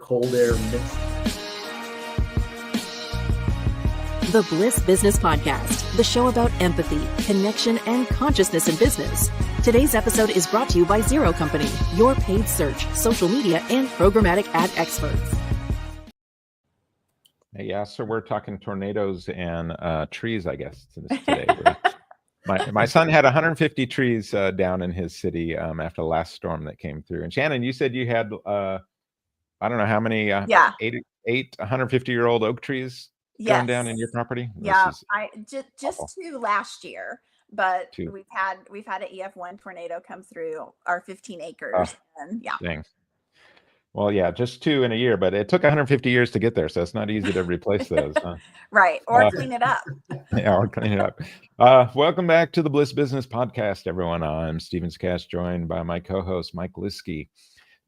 cold air mist. The Bliss Business Podcast, the show about empathy, connection, and consciousness in business. Today's episode is brought to you by Zero Company, your paid search, social media, and programmatic ad experts. Yeah, so we're talking tornadoes and trees, I guess, today. My son had 150 trees down in his city after the last storm that came through. And Shannon, you said you had, I don't know how many, eight 150-year-old oak trees going down in your property? Yeah, I just two last year, but we've had an EF1 tornado come through our 15 acres. And Dang. Well, yeah, just two in a year, but it took 150 years to get there, so it's not easy to replace those. Huh? Right, or clean it up. Yeah, or clean it up. Welcome back to the Bliss Business Podcast, everyone. I'm Steven Sakach, joined by my co-host, Mike Liwski.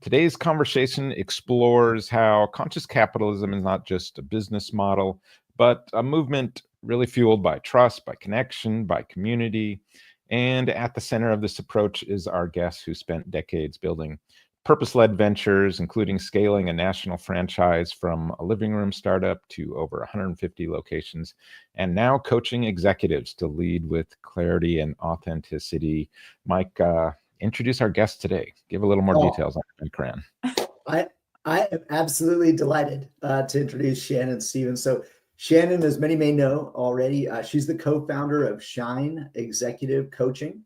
Today's conversation explores how conscious capitalism is not just a business model, but a movement really fueled by trust, by connection, by community. And at the center of this approach is our guest who spent decades building purpose-led ventures, including scaling a national franchise from a living room startup to over 150 locations, and now coaching executives to lead with clarity and authenticity. Mike, introduce our guest today. Give a little more details on Mike Cran. I am absolutely delighted to introduce Shannon Stevens. So Shannon, as many may know already, she's the co-founder of Shine Executive Coaching.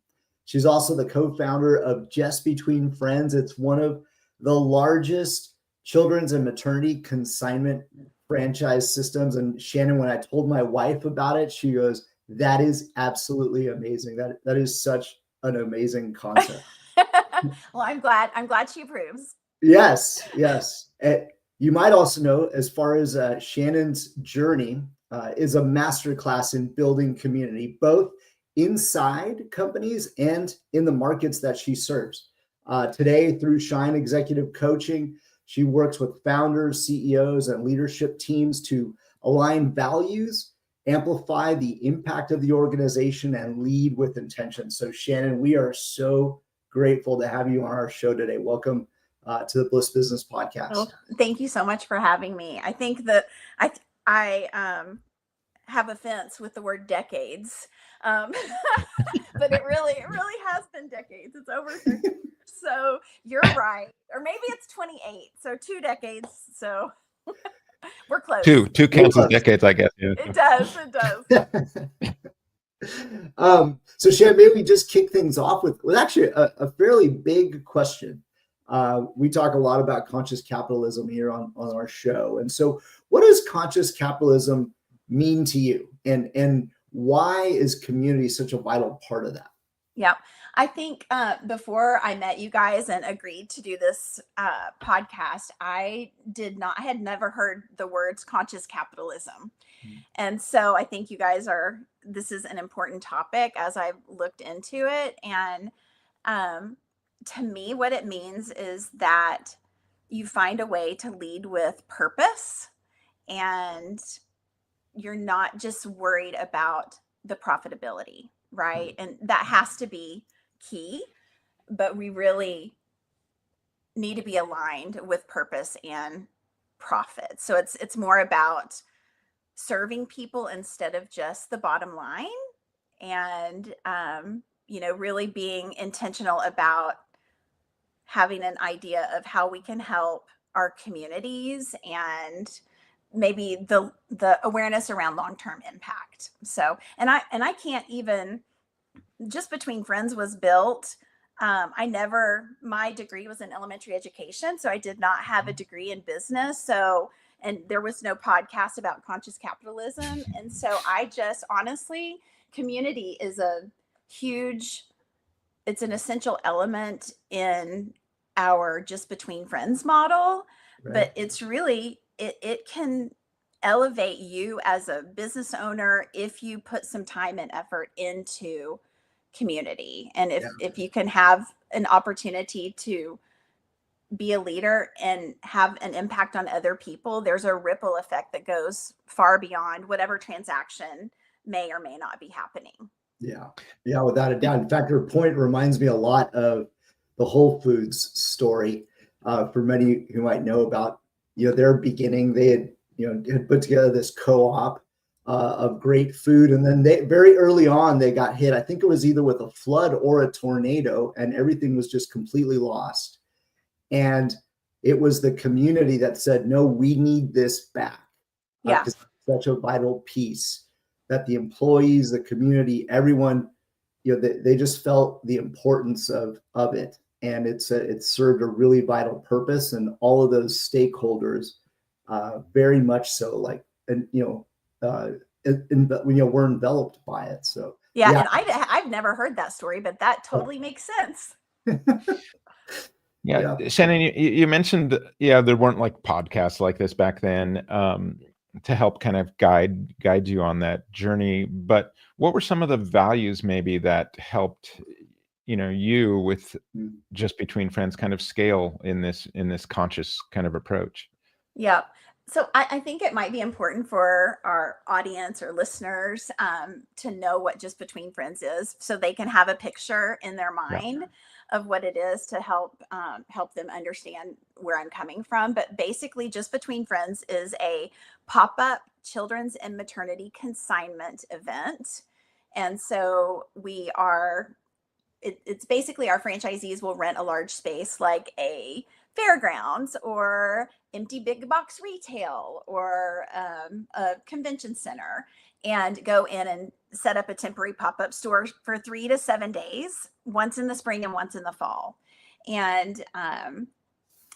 She's also the co-founder of Just Between Friends. It's one of the largest children's and maternity consignment franchise systems. And Shannon, when I told my wife about it, she goes, "That is absolutely amazing. That is such an amazing concept." Well, I'm glad she approves. Yes. You might also know, as far as Shannon's journey is a masterclass in building community, both inside companies and in the markets that she serves. Today, through Shine Executive Coaching, she works with founders, CEOs, and leadership teams to align values, amplify the impact of the organization, and lead with intention. So Shannon, we are so grateful to have you on our show today. Welcome to the Bliss Business Podcast. Well, thank you so much for having me. I think that I have offense with the word decades, but it really has been decades. It's over 30 years. So you're right, or maybe it's 28. So 2 decades. So we're close. Two counts as decades, I guess. Yeah. It does. So Shannon, maybe we just kick things off with actually a fairly big question. We talk a lot about conscious capitalism here on our show. And so what does conscious capitalism mean to you? And why is community such a vital part of that? Yeah, I think before I met you guys and agreed to do this podcast, I had never heard the words conscious capitalism. And so I think you guys this is an important topic as I've looked into it. And to me, what it means is that you find a way to lead with purpose, and you're not just worried about the profitability, right? And that has to be key, but we really need to be aligned with purpose and profit. So it's more about serving people instead of just the bottom line, and really being intentional about having an idea of how we can help our communities and maybe the awareness around long-term impact. So, and I can't even, Just Between Friends was built. My degree was in elementary education, so I did not have a degree in business. So, and there was no podcast about conscious capitalism. And so I just honestly, community is it's an essential element in our Just Between Friends model, right. But it's really, it can elevate you as a business owner if you put some time and effort into community. And if you can have an opportunity to be a leader and have an impact on other people, there's a ripple effect that goes far beyond whatever transaction may or may not be happening. Yeah, without a doubt. In fact, your point reminds me a lot of the Whole Foods story. For many who might know about their beginning, they had put together this co-op of great food. And then they very early on, they got hit. I think it was either with a flood or a tornado, and everything was just completely lost. And it was the community that said, no, we need this back. Yeah. Because it's such a vital piece that the employees, the community, everyone, they just felt the importance of it. And it served a really vital purpose. And all of those stakeholders very much so, like, and, we're enveloped by it. So, yeah. And I've never heard that story, but that totally makes sense. Yeah. Shannon, you mentioned, there weren't like podcasts like this back then to help kind of guide you on that journey. But what were some of the values maybe that helped, you with Just Between Friends kind of scale in this conscious kind of approach? Yeah. So I think it might be important for our audience or listeners to know what Just Between Friends is, so they can have a picture in their mind of what it is, to help them understand where I'm coming from. But basically, Just Between Friends is a pop-up children's and maternity consignment event. And so it's basically our franchisees will rent a large space like a fairgrounds or empty big box retail or a convention center, and go in and set up a temporary pop-up store for 3 to 7 days, once in the spring and once in the fall. And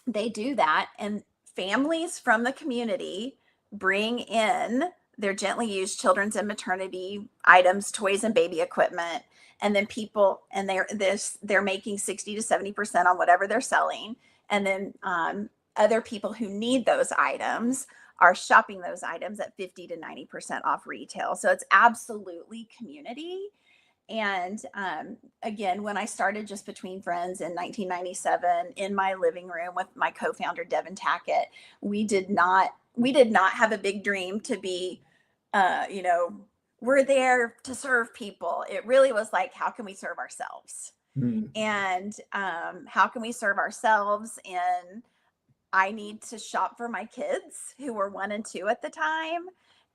they do that, and families from the community bring in their gently used children's and maternity items, toys and baby equipment. And then people, and they're making 60 to 70% on whatever they're selling. And then other people who need those items are shopping those items at 50 to 90% off retail. So it's absolutely community. And again, when I started Just Between Friends in 1997 in my living room with my co-founder, Devin Tackett, we did not have a big dream to be, we're there to serve people. It really was like, how can we serve ourselves? And how can we serve ourselves? And I need to shop for my kids, who were 1 and 2 at the time.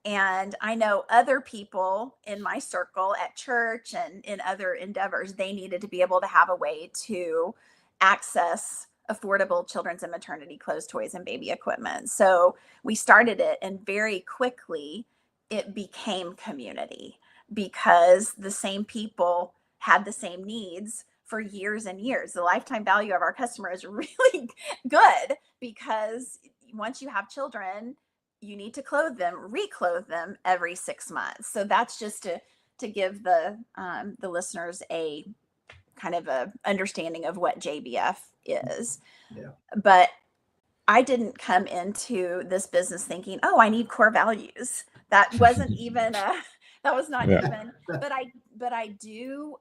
And I know other people in my circle at church and in other endeavors, they needed to be able to have a way to access affordable children's and maternity clothes, toys, and baby equipment. So we started it, and very quickly it became community, because the same people had the same needs for years and years. The lifetime value of our customer is really good, because once you have children, you need to clothe them, reclothe them every 6 months. So that's just to give the listeners a kind of a understanding of what JBF is. Yeah. But I didn't come into this business thinking, oh, I need core values. That wasn't even that was not even, but I do,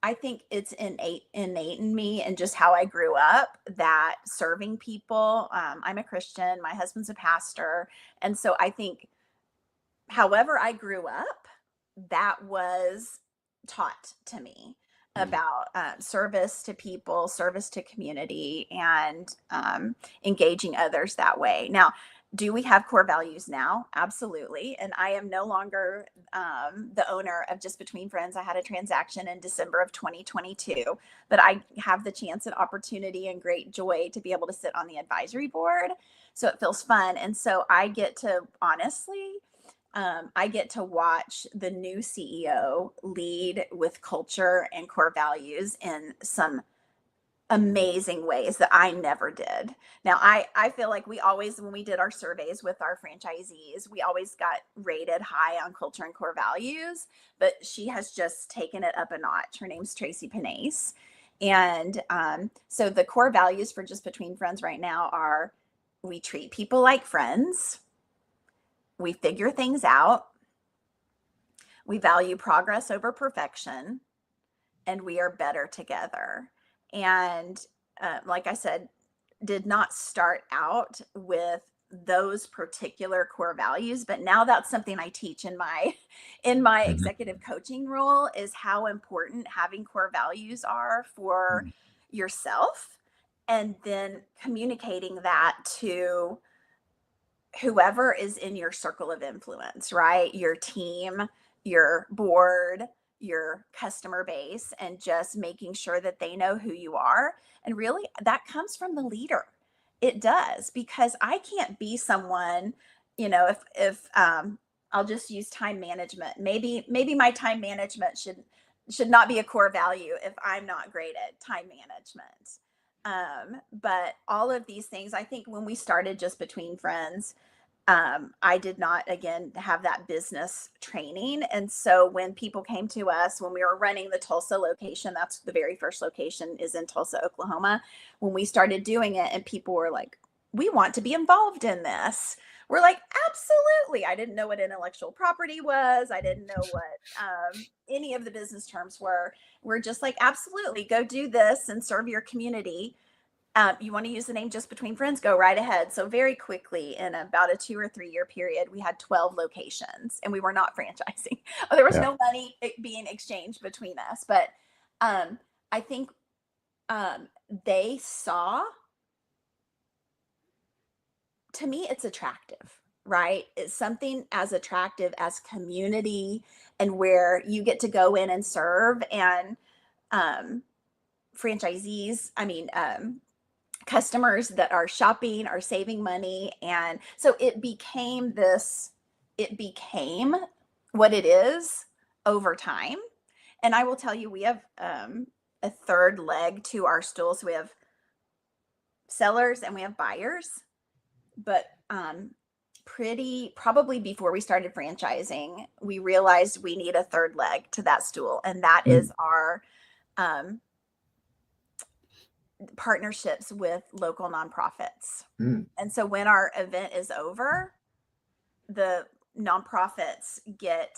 I think it's innate in me, and just how I grew up, that serving people. I'm a Christian, my husband's a pastor. And so I think however I grew up, that was taught to me about service to people, service to community, and engaging others that way. Now, do we have core values now? Absolutely. And I am no longer the owner of Just Between Friends. I had a transaction in December of 2022, but I have the chance and opportunity and great joy to be able to sit on the advisory board. So it feels fun. And so I get to, honestly, I get to watch the new CEO lead with culture and core values in some amazing ways that I never did. Now, I feel like we always, when we did our surveys with our franchisees, we always got rated high on culture and core values, but she has just taken it up a notch. Her name's Tracy Panase. And so the core values for Just Between Friends right now are: we treat people like friends, we figure things out, we value progress over perfection, and we are better together. And like I said, did not start out with those particular core values, but now that's something I teach in my executive coaching role, is how important having core values are for yourself and then communicating that to whoever is in your circle of influence, right? Your team, your board, your customer base, and just making sure that they know who you are. And really, that comes from the leader. It does, because I can't be someone, if I'll just use time management. Maybe my time management should not be a core value if I'm not great at time management. But all of these things, I think when we started just between friends, I did not, again, have that business training. And so when people came to us, when we were running the Tulsa location, that's the very first location is in Tulsa, Oklahoma. When we started doing it and people were like, we want to be involved in this. We're like, absolutely. I didn't know what intellectual property was. I didn't know what any of the business terms were. We're just like, absolutely, go do this and serve your community. You want to use the name Just Between Friends, go right ahead. So very quickly, in about a 2 or 3 year period, we had 12 locations, and we were not franchising. There was no money being exchanged between us. But I think they saw, to me, it's attractive, right? It's something as attractive as community, and where you get to go in and serve, and franchisees, customers that are shopping are saving money. And so it became what it is over time. And I will tell you, we have a third leg to our stool. So we have sellers and we have buyers, but probably before we started franchising, we realized we need a third leg to that stool. And that is our partnerships with local nonprofits. And so when our event is over, the nonprofits get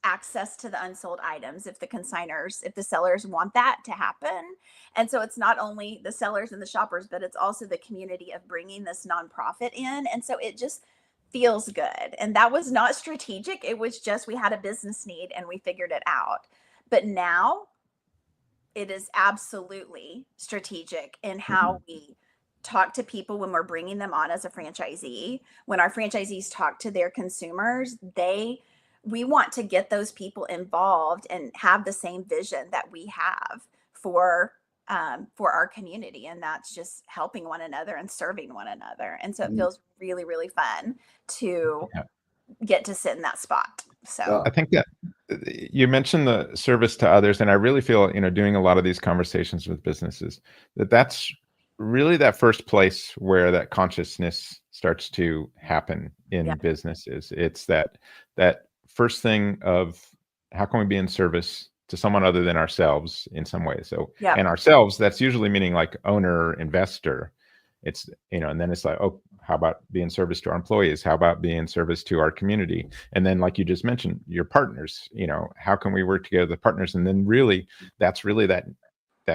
access to the unsold items if the sellers want that to happen. And so it's not only the sellers and the shoppers, but it's also the community of bringing this nonprofit in. And so it just feels good. And that was not strategic. It was just, we had a business need and we figured it out. But now it is absolutely strategic in how we talk to people when we're bringing them on as a franchisee. When our franchisees talk to their consumers, we want to get those people involved and have the same vision that we have for our community. And that's just helping one another and serving one another. And so it feels really, really fun to get to sit in that spot. So I think that you mentioned the service to others, and I really feel, doing a lot of these conversations with businesses, that's really that first place where that consciousness starts to happen in businesses. It's that first thing of, how can we be in service to someone other than ourselves in some way? So, and ourselves, that's usually meaning like owner, investor. It's, and then it's like, oh, how about being service to our employees? How about being service to our community? And then, like you just mentioned, your partners, how can we work together, the partners? And then that's really that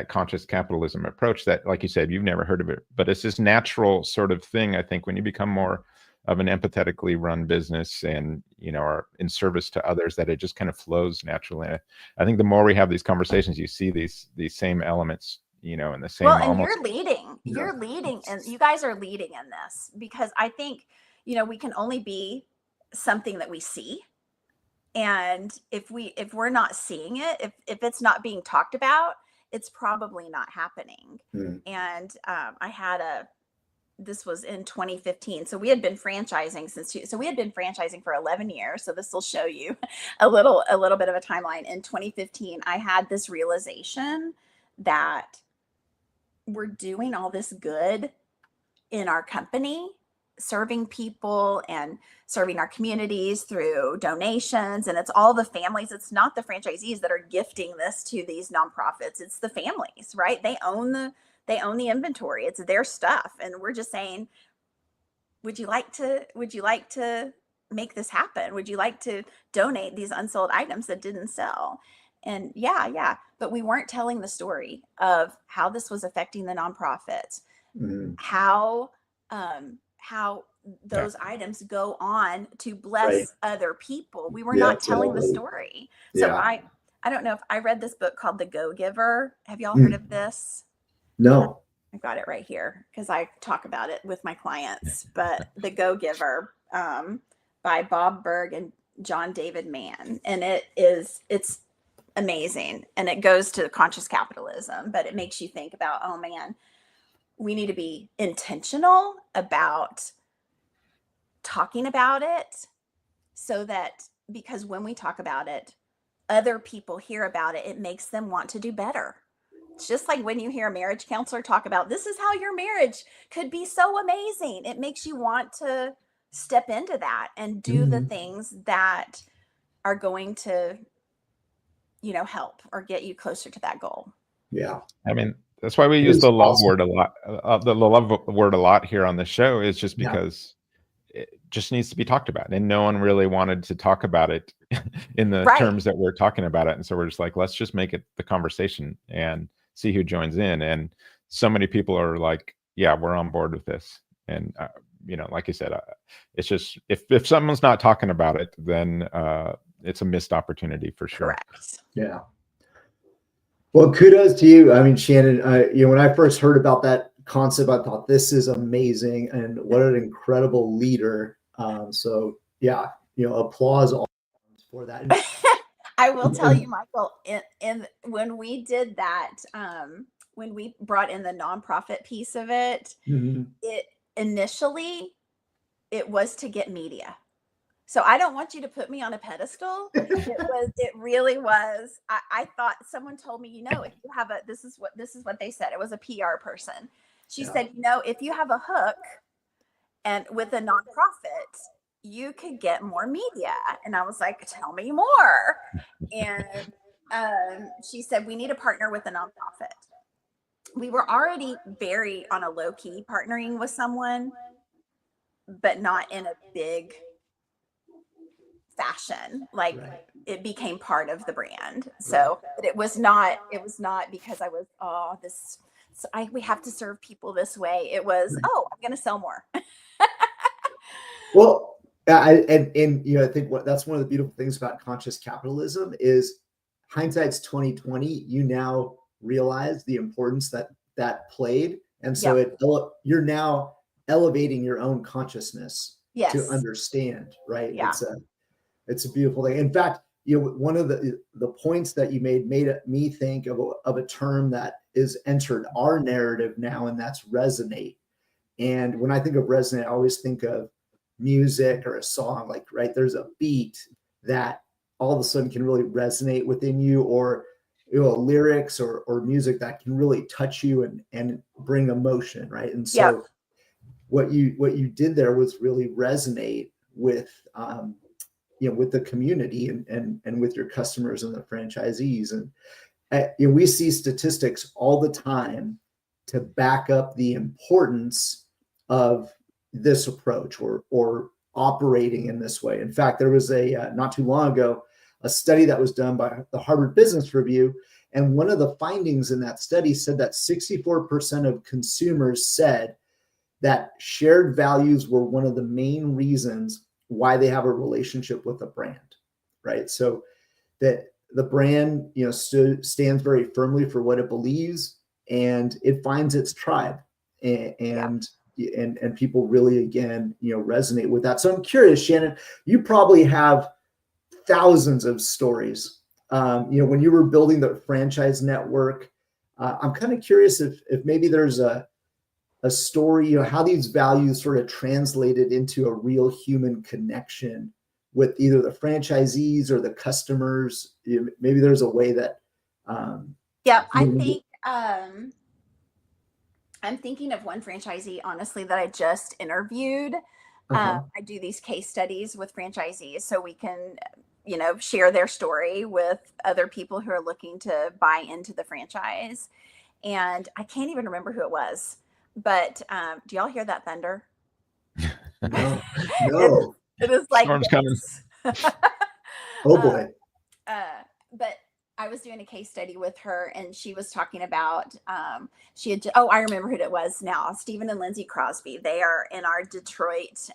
conscious capitalism approach that, like you said, you've never heard of it, but it's this natural sort of thing. I think when you become more of an empathetically run business and, are in service to others, that it just kind of flows naturally. And I think the more we have these conversations, you see these same elements, in the same. Well, and you're leading, and you guys are leading in this, because I think, we can only be something that we see. And if we're not seeing it, if it's not being talked about, it's probably not happening. And this was in 2015. So we had been franchising for 11 years. So this will show you a little bit of a timeline. In 2015, I had this realization that we're doing all this good in our company, serving people and serving our communities through donations. And it's all the families. It's not the franchisees that are gifting this to these nonprofits. It's the families, right? They own the inventory. It's their stuff. And we're just saying, would you like to make this happen? Would you like to donate these unsold items that didn't sell? And yeah. But we weren't telling the story of how this was affecting the nonprofits, how those items go on to bless other people. We were not telling the story. So I don't know if I read this book called The Go-Giver. Have y'all heard of this? No. I got it right here because I talk about it with my clients. But The Go-Giver by Bob Berg and John David Mann, and it's amazing, and it goes to conscious capitalism, but it makes you think about, oh man, we need to be intentional about talking about it, so that, because when we talk about it, other people hear about it, it makes them want to do better. It's just like when you hear a marriage counselor talk about, this is how your marriage could be so amazing. It makes you want to step into that and do the things that are going to, help or get you closer to that goal. Yeah. I mean, that's why we use the love word a lot. The love word a lot here on the show is just because it just needs to be talked about, and no one really wanted to talk about it in the terms that we're talking about it. And so we're just like, let's just make it the conversation and see who joins in. And so many people are like, yeah, we're on board with this. And like you said, it's just if someone's not talking about it, then it's a missed opportunity for sure. Correct. Yeah. Well, kudos to you. I mean, Shannon, when I first heard about that concept, I thought this is amazing and what an incredible leader. So yeah, applause all for that. I will tell you, Michael, in when we did that, when we brought in the nonprofit piece of it, it initially was to get media. So I don't want you to put me on a pedestal. It really was. I thought, someone told me, if you have this is what they said. It was a PR person. She said, if you have a hook and with a nonprofit, you could get more media. And I was like, tell me more. And she said, we need to partner with a nonprofit. We were already very on a low key partnering with someone, but not in a big fashion. Like it became part of the brand. So but it was not because I was, we have to serve people this way. It was, I'm going to sell more. Well, I think that's one of the beautiful things about conscious capitalism is hindsight's 2020. You now realize the importance that played, and so you're now elevating your own consciousness to understand. Right? Yeah. It's a beautiful thing. In fact, one of the points that you made me think of a term that is entered our narrative now, and that's resonate. And when I think of resonate, I always think of music or a song, like, there's a beat that all of a sudden can really resonate within you, or lyrics or music that can really touch you and bring emotion, right? And so what you did there was really resonate with with the community and with your customers and the franchisees. And we see statistics all the time to back up the importance of this approach or operating in this way. In fact, there was not too long ago, a study that was done by the Harvard Business Review. And one of the findings in that study said that 64% of consumers said that shared values were one of the main reasons why they have a relationship with a brand, right? So that the brand, stands very firmly for what it believes, and it finds its tribe, and people really, again, resonate with that. So I'm curious, Shannon, you probably have thousands of stories. When you were building the franchise network, I'm kind of curious if maybe there's a story, how these values sort of translated into a real human connection with either the franchisees or the customers. Maybe there's a way that. I think I'm thinking of one franchisee, honestly, that I just interviewed. I do these case studies with franchisees so we can, share their story with other people who are looking to buy into the franchise. And I can't even remember who it was. But do y'all hear that thunder? No. It is like storm's coming. Oh boy. But I was doing a case study with her, and she was talking about I remember who it was now. Stephen and Lindsay Crosby. They are in our Detroit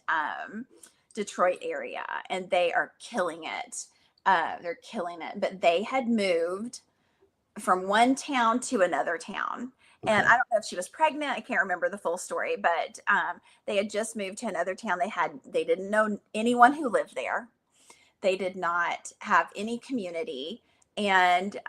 area, and they are killing it. They're killing it. But they had moved from one town to another town. And Okay. I don't know if she was pregnant. I can't remember the full story, but they had just moved to another town. They didn't know anyone who lived there. They did not have any community. And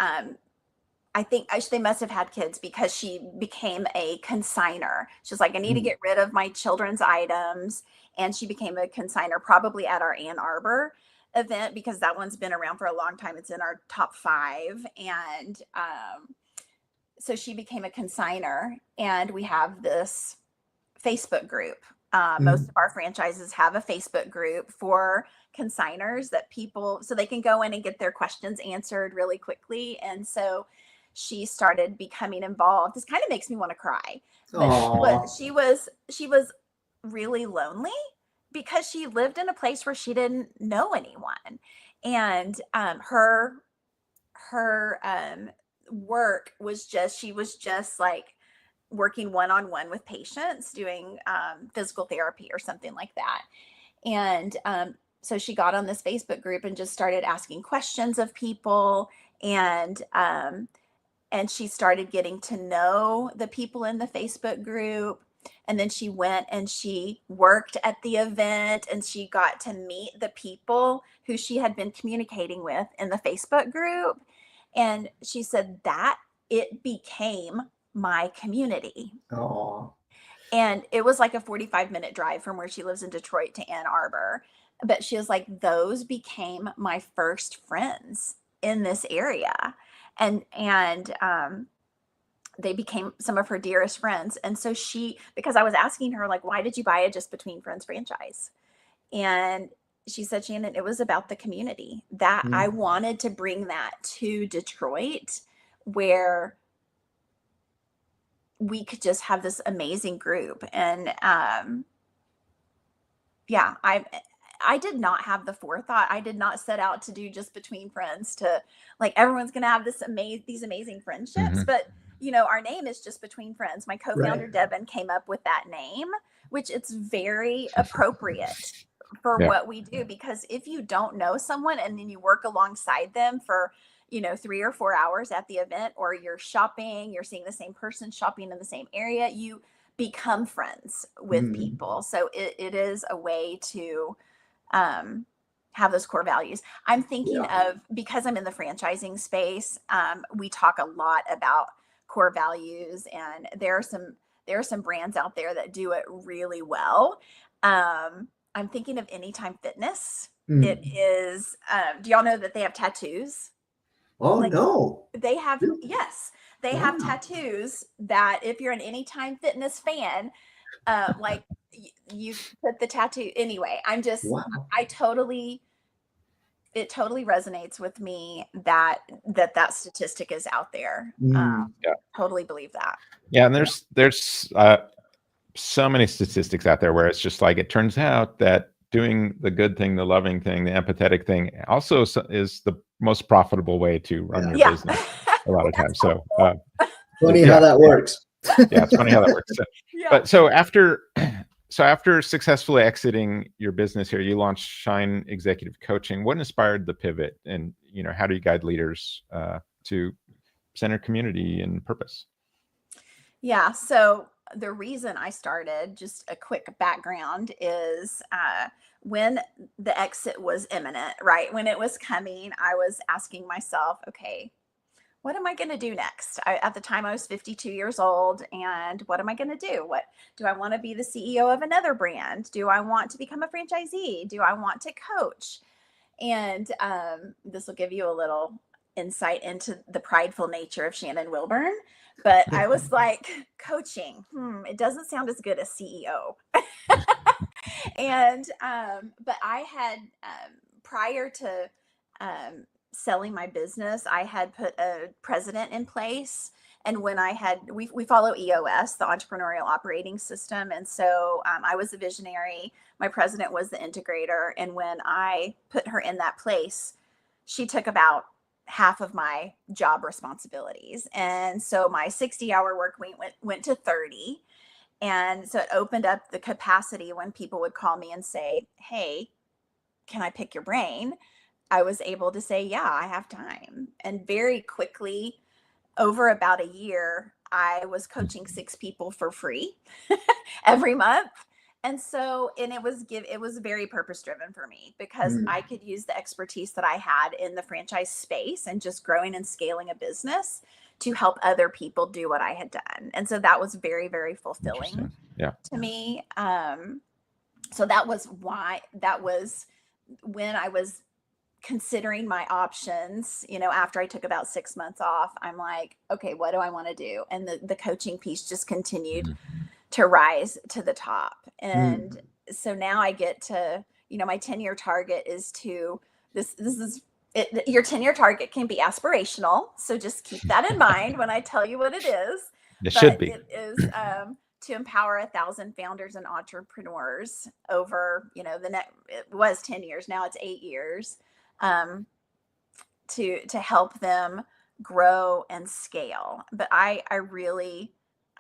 I think they must have had kids because she became a consigner. She was like, I need to Mm. get rid of my children's items. And she became a consigner probably at our Ann Arbor event, because that one's been around for a long time. It's in our top 5. And so she became a consigner, and we have this Facebook group. Most of our franchises have a Facebook group for consigners that people, so they can go in and get their questions answered really quickly. And so she started becoming involved. This kind of makes me want to cry, but Aw. she was really lonely because she lived in a place where she didn't know anyone. And her work was just, she was just like working one-on-one with patients, doing physical therapy or something like that. And so she got on this Facebook group and just started asking questions of people. And she started getting to know the people in the Facebook group. And then she went and she worked at the event, and she got to meet the people who she had been communicating with in the Facebook group. And she said that it became my community. Aw. And it was like a 45-minute drive from where she lives in Detroit to Ann Arbor. But she was like, those became my first friends in this area. And they became some of her dearest friends. And so because I was asking her, like, why did you buy a Just Between Friends franchise? And she said, Shannon, it was about the community, that I wanted to bring that to Detroit, where we could just have this amazing group. And yeah, I did not have the forethought. I did not set out to do Just Between Friends to, like, everyone's going to have these amazing friendships. But, our name is Just Between Friends. My co-founder, Right. Devin, came up with that name, which it's very appropriate for Yeah. what we do. Because if you don't know someone and then you work alongside them for, 3 or 4 hours at the event, or you're seeing the same person shopping in the same area, you become friends with people. So it is a way to have those core values. I'm thinking of, because I'm in the franchising space, we talk a lot about core values, and there are some brands out there that do it really well. I'm thinking of Anytime Fitness. It is, do y'all know that they have tattoos? Oh, Like, no. they have, Really? yes, they Wow. have tattoos that if you're an Anytime Fitness fan, like you put the tattoo. Anyway, Wow. it totally resonates with me that statistic is out there. Yeah. Totally believe that. Yeah, and there's so many statistics out there where it's just like, it turns out that doing the good thing, the loving thing, the empathetic thing also is the most profitable way to run your Yeah. business a lot of times. So Funny how that works. yeah, it's funny how that works. So, Yeah. but after successfully exiting your business here, you launched Shine Executive Coaching. What inspired the pivot, and how do you guide leaders to center community and purpose? Yeah. So the reason I started, just a quick background, is when the exit was imminent, right? When it was coming, I was asking myself, okay, what am I going to do next? At the time, I was 52 years old. And what am I going to do? What do I want to be, the CEO of another brand? Do I want to become a franchisee? Do I want to coach? And this will give you a little insight into the prideful nature of Shannon Wilburn. But I was like, coaching, it doesn't sound as good as CEO. And but I had, prior to selling my business, I had put a president in place. And when we follow EOS, the Entrepreneurial Operating System. And so I was the visionary. My president was the integrator. And when I put her in that place, she took about half of my job responsibilities. And so my 60-hour work week went to 30. And so it opened up the capacity when people would call me and say, hey, can I pick your brain? I was able to say, yeah, I have time. And very quickly, over about a year, I was coaching 6 people for free every month. And so, and it was very purpose driven for me because I could use the expertise that I had in the franchise space and just growing and scaling a business to help other people do what I had done. And so that was very, very fulfilling to me. So that was when I was considering my options, after I took about 6 months off, I'm like, okay, what do I want to do? And the coaching piece just continued to rise to the top. And so now I get to, my 10-year target is to this is it. Your 10-year target can be aspirational. So just keep that in mind when I tell you what it is. It should be. It is to empower 1,000 founders and entrepreneurs over, it was 10 years. Now it's 8 years, to help them grow and scale. But I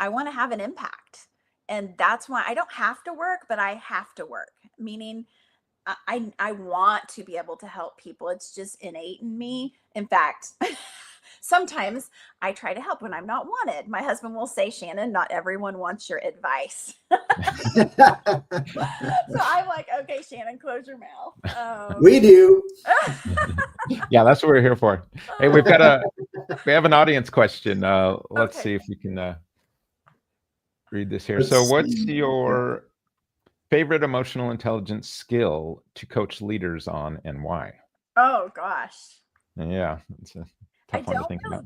want to have an impact. And that's why I don't have to work, but I have to work, meaning I want to be able to help people. It's just innate in me. In fact, sometimes I try to help when I'm not wanted. My husband will say, Shannon, not everyone wants your advice. So I'm like, okay, Shannon, close your mouth. We do. Yeah, that's what we're here for. Hey, we have an audience question. Let's see if we can read this here. So what's your favorite emotional intelligence skill to coach leaders on and why? Oh, gosh. Yeah, it's a tough one to think about.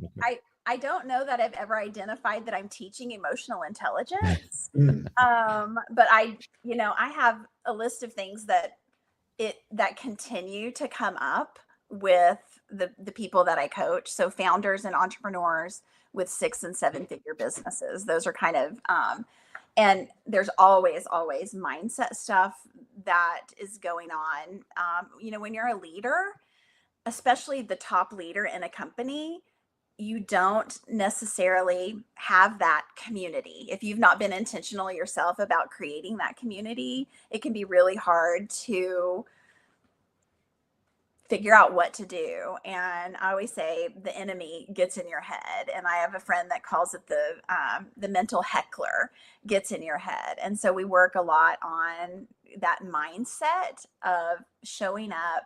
I don't know that I've ever identified that I'm teaching emotional intelligence. But I have a list of things that continue to come up with the people that I coach. So founders and entrepreneurs with 6 and 7 figure businesses. Those are kind of, and there's always mindset stuff that is going on. When you're a leader, especially the top leader in a company, you don't necessarily have that community. If you've not been intentional yourself about creating that community, it can be really hard to figure out what to do. And I always say the enemy gets in your head. And I have a friend that calls it the mental heckler gets in your head. And so we work a lot on that mindset of showing up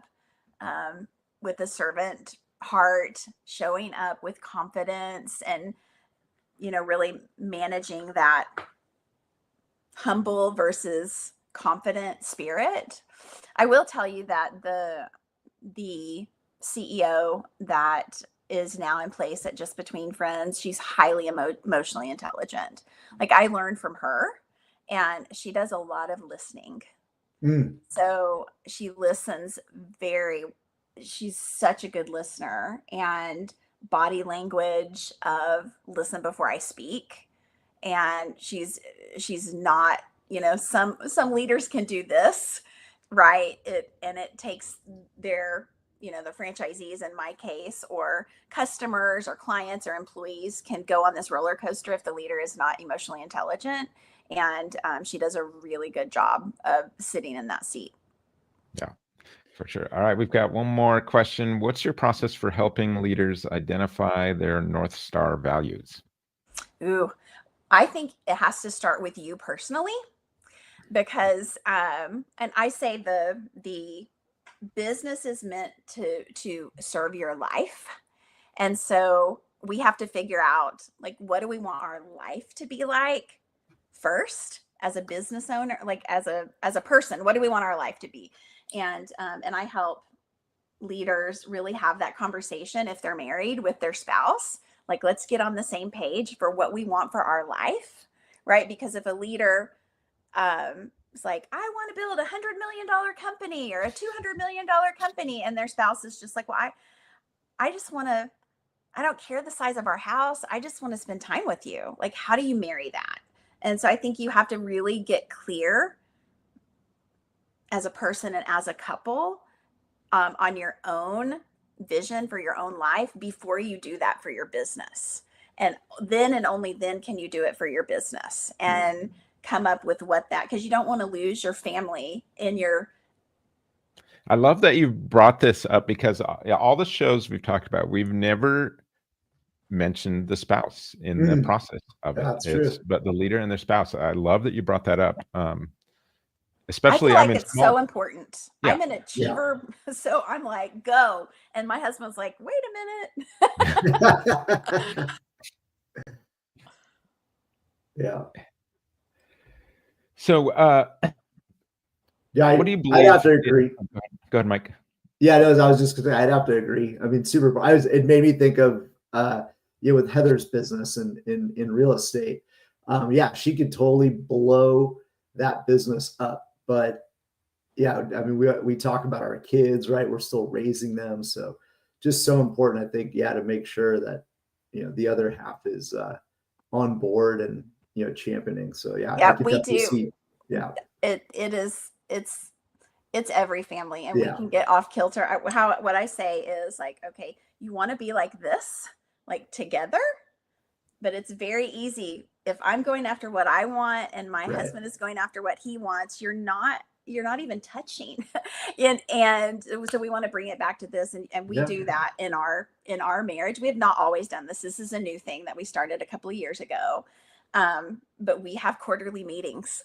with a servant heart, showing up with confidence, and really managing that humble versus confident spirit. I will tell you that the CEO that is now in place at Just Between Friends, she's highly emotionally intelligent. Like, I learned from her, and she does a lot of listening. So she listens she's such a good listener, and body language of listen before I speak. And she's not, some leaders can do this, right? It takes their, the franchisees in my case, or customers or clients or employees can go on this roller coaster if the leader is not emotionally intelligent. And she does a really good job of sitting in that seat. Yeah, for sure. All right, we've got one more question. What's your process for helping leaders identify their North Star values? Ooh, I think it has to start with you personally, because and I say the business is meant to serve your life. And so we have to figure out, like, what do we want our life to be like first as a business owner, like as a person, what do we want our life to be? And I help leaders really have that conversation if they're married with their spouse. Like, let's get on the same page for what we want for our life, right? Because if a leader is like, I want to build $100 million company or a $200 million company, and their spouse is just like, well, I don't care the size of our house. I just want to spend time with you. Like, how do you marry that? And so I think you have to really get clear as a person and as a couple on your own vision for your own life before you do that for your business. And then and only then can you do it for your business and come up with because you don't want to lose your family in your. I love that you brought this up, because all the shows we've talked about, we've never mentioned the spouse in the process of it. That's It's true. but the leader and their spouse. I love that you brought that up. I feel Especially, like it's small, so important. yeah. I'm an achiever, so I'm like, go. And my husband's like, wait a minute. Yeah. So, Yeah. what do you I'd believe? have to agree. Go ahead, Mike. Yeah, I was just gonna say, I'd have to agree. I mean, it made me think of, with Heather's business in real estate. Yeah, she could totally blow that business up. But yeah, I mean, we talk about our kids, right? We're still raising them. So just so important, I think, yeah, to make sure that, the other half is on board and, championing. So yeah, I Yeah, could we definitely do. see. Yeah. It's every family, and we Yeah. can get off kilter. What I say is like, okay, you want to be like this, like together, but it's very easy if I'm going after what I want and my Right. husband is going after what he wants. You're not even touching. and so we want to bring it back to this, and we Yeah. do that in our marriage. We have not always done this. This is a new thing that we started a couple of years ago. But we have quarterly meetings.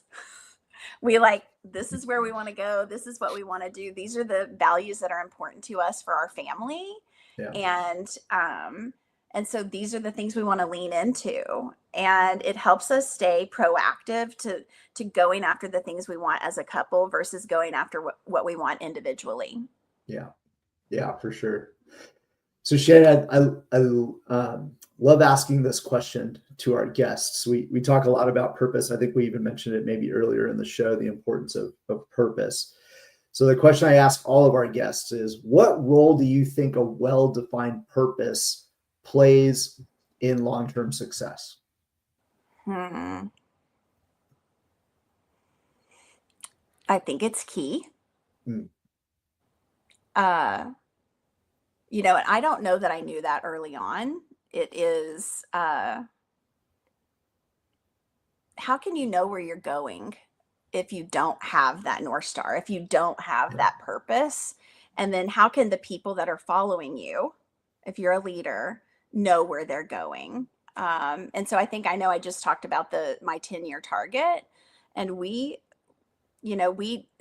We this is where we want to go. This is what we want to do. These are the values that are important to us for our family. Yeah. And so these are the things we want to lean into. And it helps us stay proactive to going after the things we want as a couple versus going after what we want individually. Yeah. Yeah, for sure. So Shannon, I love asking this question to our guests. We talk a lot about purpose. I think we even mentioned it maybe earlier in the show, the importance of purpose. So the question I ask all of our guests is, what role do you think a well-defined purpose plays in long-term success? I think it's key. And I don't know that I knew that early on. It is, how can you know where you're going if you don't have that North Star, if you don't have that purpose? And then how can the people that are following you, if you're a leader, know where they're going? And so I just talked about my 10-year target, and we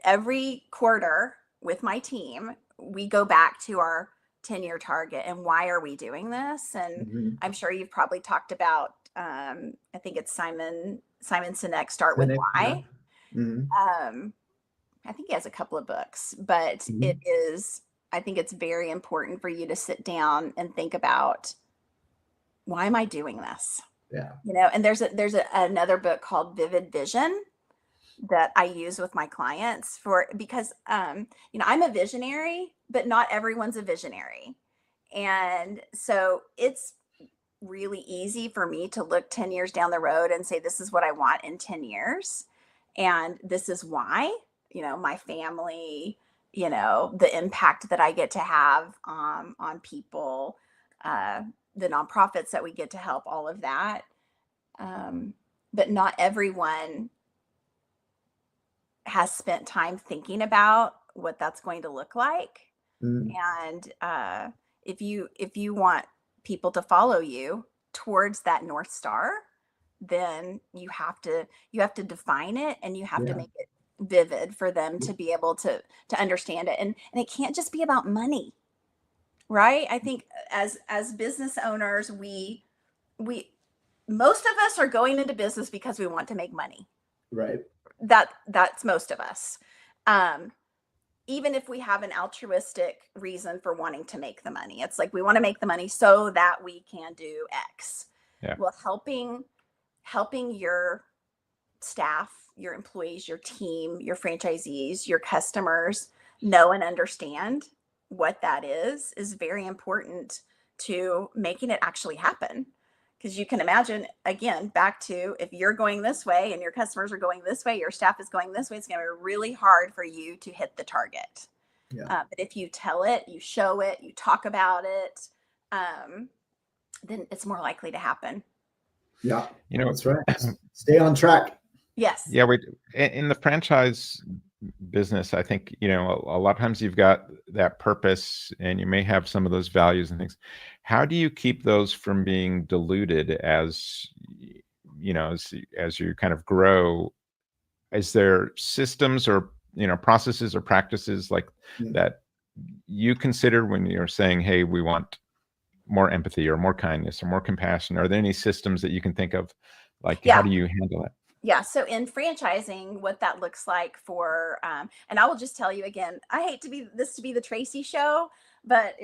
every quarter with my team, we go back to our 10-year target and why are we doing this? And I'm sure you've probably talked about, I think it's Simon Sinek, Start With Why. I think he has a couple of books, but I think it's very important for you to sit down and think about, why am I doing this? Yeah. And there's another book called Vivid Vision that I use with my clients because I'm a visionary, but not everyone's a visionary. And so it's really easy for me to look 10 years down the road and say, this is what I want in 10 years. And this is why, my family, the impact that I get to have on people, the nonprofits that we get to help, all of that. But not everyone has spent time thinking about what that's going to look like. And if you want people to follow you towards that North Star, then you have to define it, and you have to make it vivid for them to be able to understand it. And it can't just be about money, right? I think as business owners, we most of us are going into business because we want to make money. Right. That's most of us. Even if we have an altruistic reason for wanting to make the money, it's like we want to make the money so that we can do X. Yeah. Well, helping your staff, your employees, your team, your franchisees, your customers know and understand what that is very important to making it actually happen. Because you can imagine, again, back to, if you're going this way and your customers are going this way, your staff is going this way, it's going to be really hard for you to hit the target. Yeah. But if you tell it, you show it, you talk about it, then it's more likely to happen. Yeah, that's right. Stay on track. Yes. Yeah, in the franchise business, I think, a lot of times you've got that purpose and you may have some of those values and things, How do you keep those from being diluted as as you kind of grow? Is there systems or processes or practices like that you consider when you're saying, hey, we want more empathy or more kindness or more compassion? Are there any systems that you can think of? Like, how do you handle it? Yeah. So in franchising, what that looks like for, and I will just tell you again, I hate to be the Tracy show, but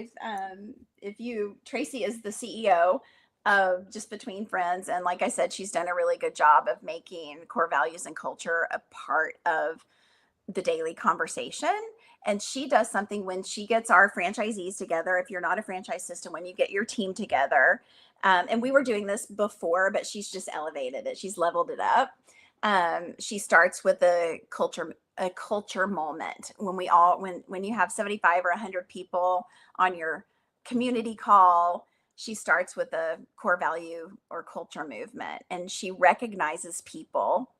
Tracy is the CEO of Just Between Friends. And like I said, she's done a really good job of making core values and culture a part of the daily conversation. And she does something when she gets our franchisees together. If you're not a franchise system, when you get your team together, and we were doing this before, but she's just elevated it. She's leveled it up. She starts with a culture moment when you have 75 or 100 people on your community call. She starts with a core value or culture movement, and she recognizes people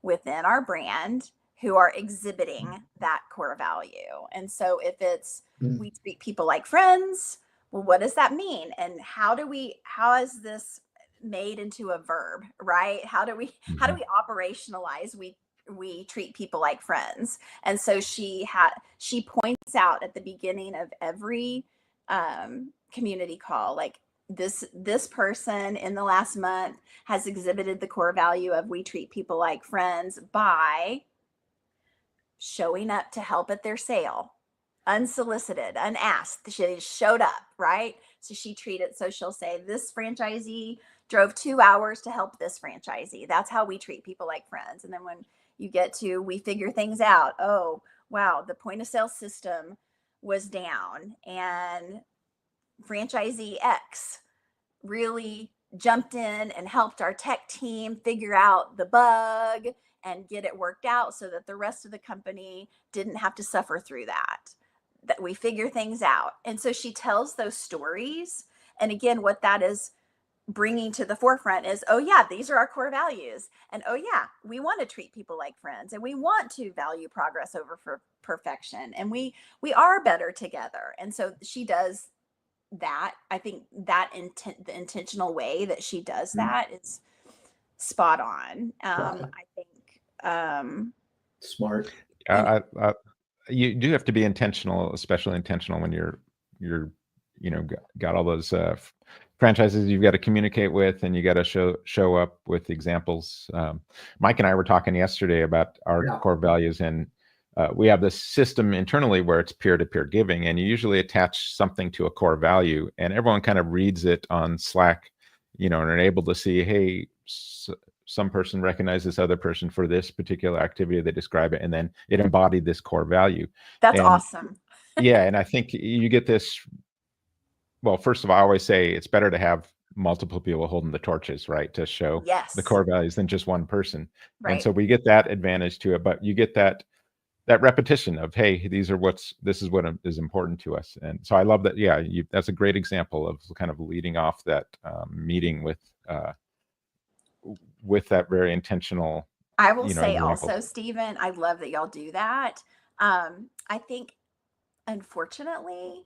within our brand who are exhibiting that core value. And so if it's we treat people like friends, well, what does that mean? And how is this made into a verb, right? How do we operationalize we treat people like friends? And so she points out at the beginning of every community call, like, this person in the last month has exhibited the core value of we treat people like friends by showing up to help at their sale, unsolicited, unasked. She showed up, right? So she'll say, this franchisee drove 2 hours to help this franchisee. That's how we treat people like friends. And then when you get to, we figure things out. Oh, wow, the point of sale system was down and franchisee X really jumped in and helped our tech team figure out the bug and get it worked out so that the rest of the company didn't have to suffer through that we figure things out. And so she tells those stories. And again, what that is bringing to the forefront is, oh yeah, these are our core values. And oh yeah, we want to treat people like friends, and we want to value progress over perfection. And we are better together. And so she does that. I think that the intentional way that she does that is spot on. I think smart. You do have to be intentional, especially intentional when you're got all those franchises you've got to communicate with, and you got to show up with examples. Mike and I were talking yesterday about our core values, and we have this system internally where it's peer-to-peer giving, and you usually attach something to a core value, and everyone kind of reads it on Slack, and are able to see, hey, some person recognizes this other person for this particular activity. They describe it, and then it embodied this core value. That's awesome. Yeah, and I think you get this. Well, first of all, I always say it's better to have multiple people holding the torches, right, to show the core values than just one person. Right. And so we get that advantage to it, but you get that repetition of, hey, this is what is important to us. And so I love that. Yeah, that's a great example of kind of leading off that meeting with that very intentional. I will say example. Also, Stephen, I love that y'all do that. I think, unfortunately,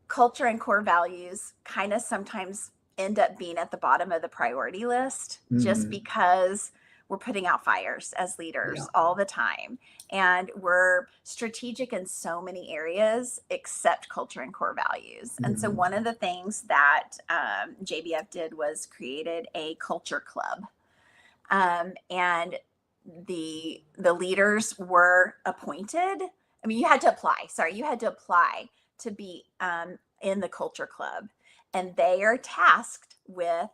culture and core values kind of sometimes end up being at the bottom of the priority list just because we're putting out fires as leaders all the time. And we're strategic in so many areas except culture and core values. And so one of the things that JBF did was created a culture club. And the leaders were appointed. I mean, you had to apply to be in the culture club, and they are tasked with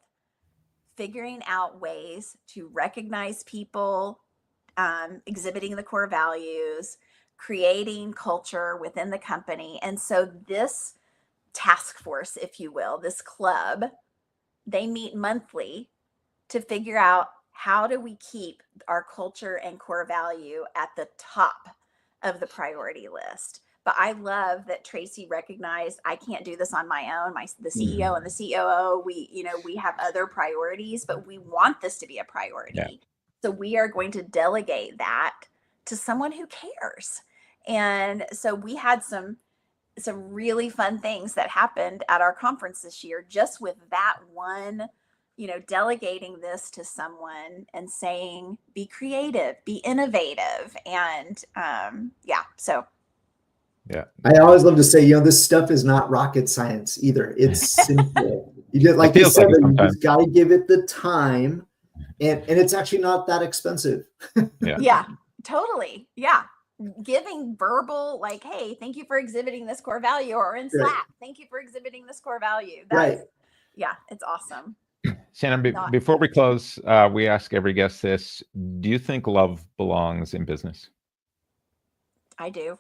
figuring out ways to recognize people exhibiting the core values, creating culture within the company. And so this task force, if you will, this club, they meet monthly to figure out, how do we keep our culture and core value at the top of the priority list? But I love that Tracy recognized, I can't do this on my own. The CEO and the COO, we have other priorities, but we want this to be a priority. Yeah. So we are going to delegate that to someone who cares. And so we had some some really fun things that happened at our conference this year, just with that one, delegating this to someone and saying, be creative, be innovative. And so. Yeah. I always love to say, this stuff is not rocket science either. It's simple. You just, like you said, you just got to give it the time, and it's actually not that expensive. Yeah, totally. Yeah. Giving verbal, like, hey, thank you for exhibiting this core value, or in Slack, thank you for exhibiting this core value. Yeah, it's awesome. Shannon, before we close, we ask every guest this: do you think love belongs in business? I do.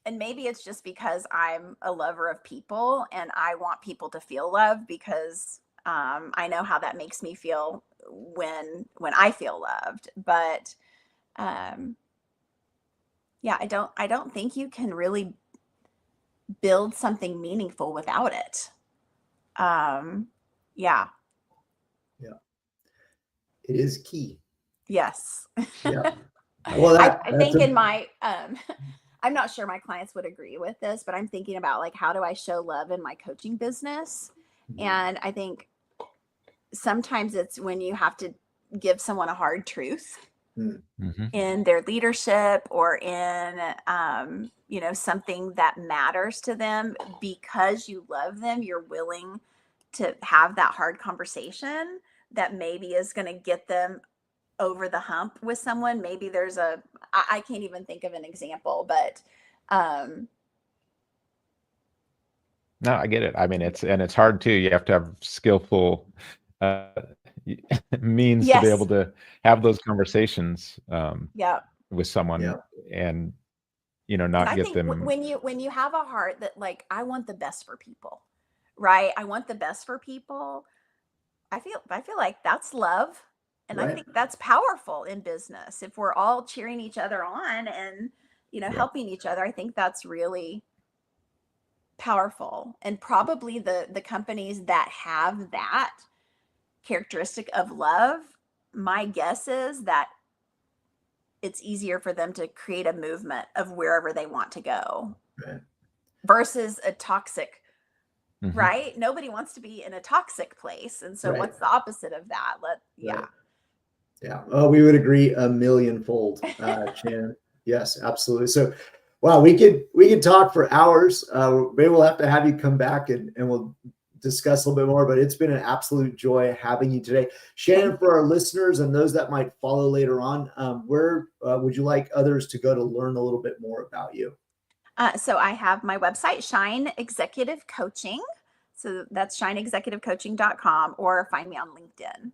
And maybe it's just because I'm a lover of people and I want people to feel love, because I know how that makes me feel when I feel loved. But I don't think you can really build something meaningful without it. Yeah. It is key. Yes. Yeah. Well, I think in my I'm not sure my clients would agree with this, but I'm thinking about, like, how do I show love in my coaching business? And I think sometimes it's when you have to give someone a hard truth in their leadership, or in, something that matters to them. Because you love them, you're willing to have that hard conversation that maybe is going to get them over the hump with someone. Maybe there's I can't even think of an example, but no, I get it. I mean, it's hard too. You have to have skillful means to be able to have those conversations with someone, and not get them. When you have a heart that, like, I want the best for people, right? I want the best for people. I feel like that's love. And I think that's powerful in business. If we're all cheering each other on and, helping each other, I think that's really powerful. And probably the companies that have that characteristic of love, my guess is that it's easier for them to create a movement of wherever they want to go, versus a toxic, right? Nobody wants to be in a toxic place. And so what's the opposite of that? Yeah. Oh, we would agree a millionfold, Shannon. Yes, absolutely. So, wow, we could talk for hours. Maybe we'll have to have you come back and we'll discuss a little bit more, but it's been an absolute joy having you today. Shannon, for our listeners and those that might follow later on, where would you like others to go to learn a little bit more about you? So I have my website, Shine Executive Coaching. So that's shineexecutivecoaching.com, or find me on LinkedIn.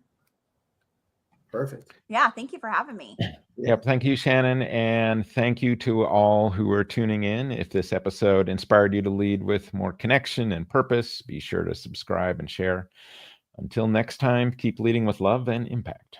Perfect. Yeah. Thank you for having me. Yep. Thank you, Shannon. And thank you to all who are tuning in. If this episode inspired you to lead with more connection and purpose, be sure to subscribe and share. Until next time, keep leading with love and impact.